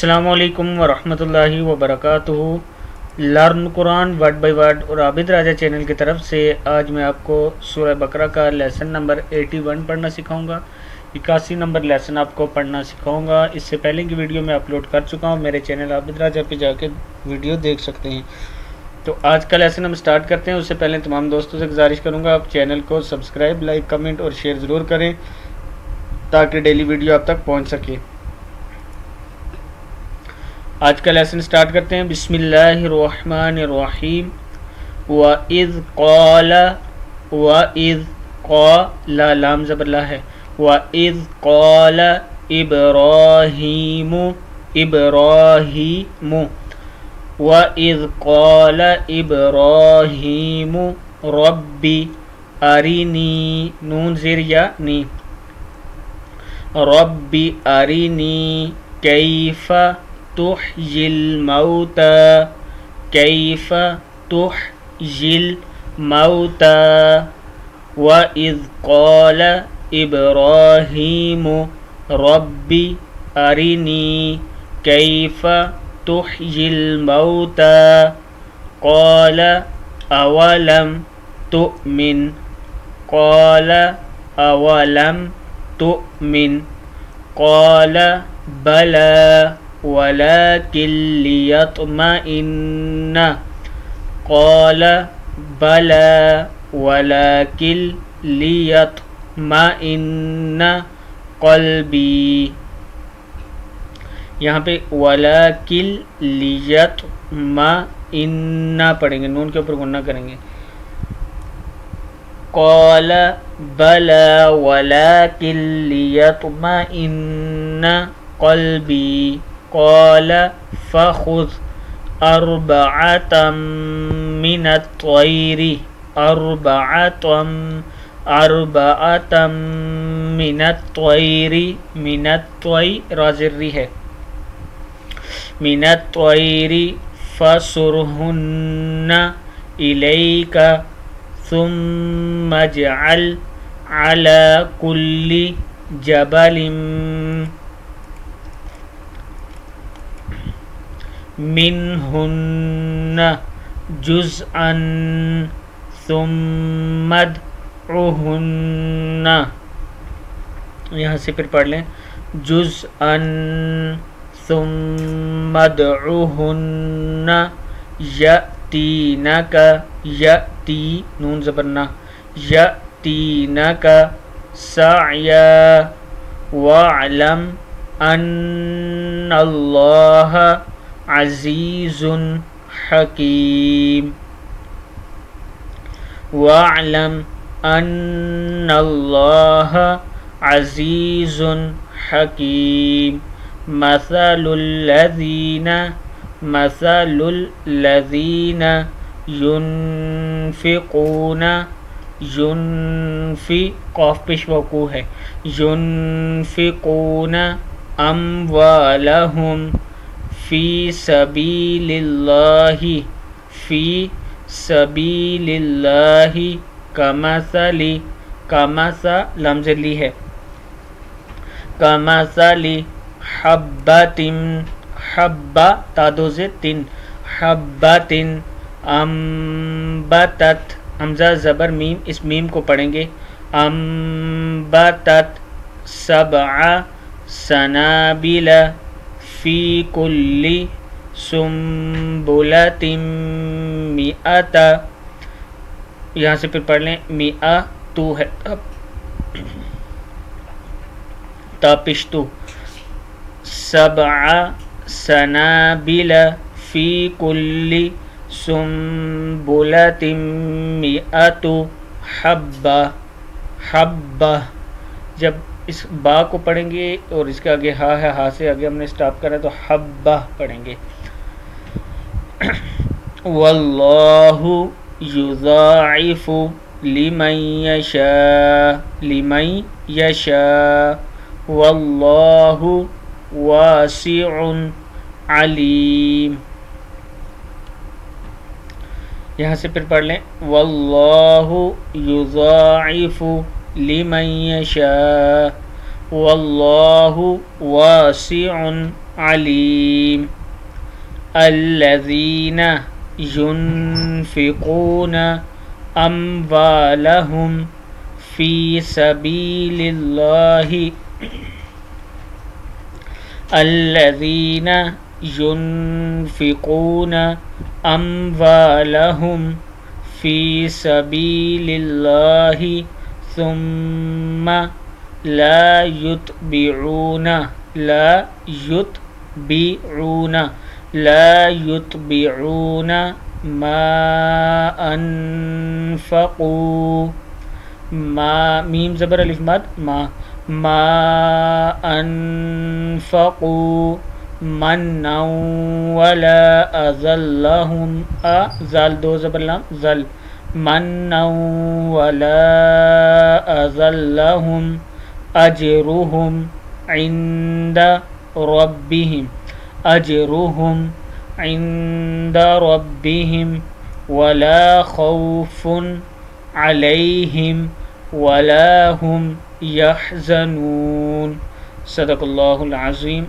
السلام علیکم ورحمۃ اللہ وبرکاتہ۔ Learn Quran word by word اور عابد راجہ چینل کی طرف سے آج میں آپ کو سورہ بقرہ کا لیسن نمبر 81 پڑھنا سکھاؤں گا۔ 81 نمبر لیسن آپ کو پڑھنا سکھاؤں گا۔ اس سے پہلے کی ویڈیو میں اپلوڈ کر چکا ہوں، میرے چینل عابد راجہ پہ جا کے ویڈیو دیکھ سکتے ہیں۔ تو آج کا لیسن ہم سٹارٹ کرتے ہیں۔ اس سے پہلے تمام دوستوں سے گزارش کروں گا آپ چینل کو سبسکرائب، لائک، کمنٹ اور شیئر ضرور کریں تاکہ ڈیلی ویڈیو آپ تک پہنچ سکے۔ آج کا لیسن سٹارٹ کرتے ہیں۔ بسم اللہ الرحمن الرحیم۔ وَإِذْ قَالَ لام زبر لا ہے۔ وَإِذْ قَالَ إِبْرَاهِيمُ وَإِذْ قَالَ إِبْرَاهِيمُ رَبِّ أَرِنِي نون زیر یا نی رَبِّ أَرِنِي كَيْفَ تحيي الموتى كيف تحيي الموتى وإذ قال إبراهيم رب أرني كيف تحيي الموتى قال أولم تؤمن قال أولم تؤمن قال بلى ولكن ليطمئن قال بلى ولكن ليطمئن قلبي۔ یہاں پہ ولكن ليطمئن پڑھیں گے، نون کے اوپر غنہ کریں گے۔ قال بلى ولكن ليطمئن قلبي قال فخذ أربعة من الطير من الطير رازری ہے من الطير فصرهن إليك ثم اجعل على كل جبل منهن جزءا ثم ادعهن، یہاں سے پھر پڑھ لیں جزءا ثم ادعهن یأتینک یأتی نون زبرنا یأتینک سعیا واعلم ان اللہ عزیز حکیم واعلم ان اللہ عزیز حکیم مثل الذین ينفقون قاف پیش وقوع ہے ينفقون اموالهم فی سبیل اللہ کمثل لمزلی ہے کمثل حبۃ حبہ تادوزتن حبۃ انبتت حمزہ زبر میم، اس میم کو پڑھیں گے انبتت سبع سنابل فی کل سنبلۃ مئۃ، یہاں سے پھر پڑھ لیں مئۃ ہے تاپشتو سبع سنابل فی کل سنبلۃ مئۃ حبہ جب اس با کو پڑھیں گے اور اس کے آگے ہا ہے، ہا سے آگے ہم نے سٹاپ کرا ہے تو حبہ پڑھیں گے۔ واللہ یضاعف لمن یشاء واللہ واسع علیم، یہاں سے پھر پڑھ لیں واللہ یضاعف لمن یشاء واللہ واسع علیم الذین ينفقون اموالهم فی سبیل اللہ الذین ينفقون اموالهم فی سبیل اللہ ثم لا يتبعون ما انفقوا میم زبر الف مد ما انفقوا منا ولا اذلهم زال دو زبر لام زل منا ولا اذلهم اجرهم عند ربهم ولا خوف عليهم ولا هم يحزنون. صدق اللہ العظیم.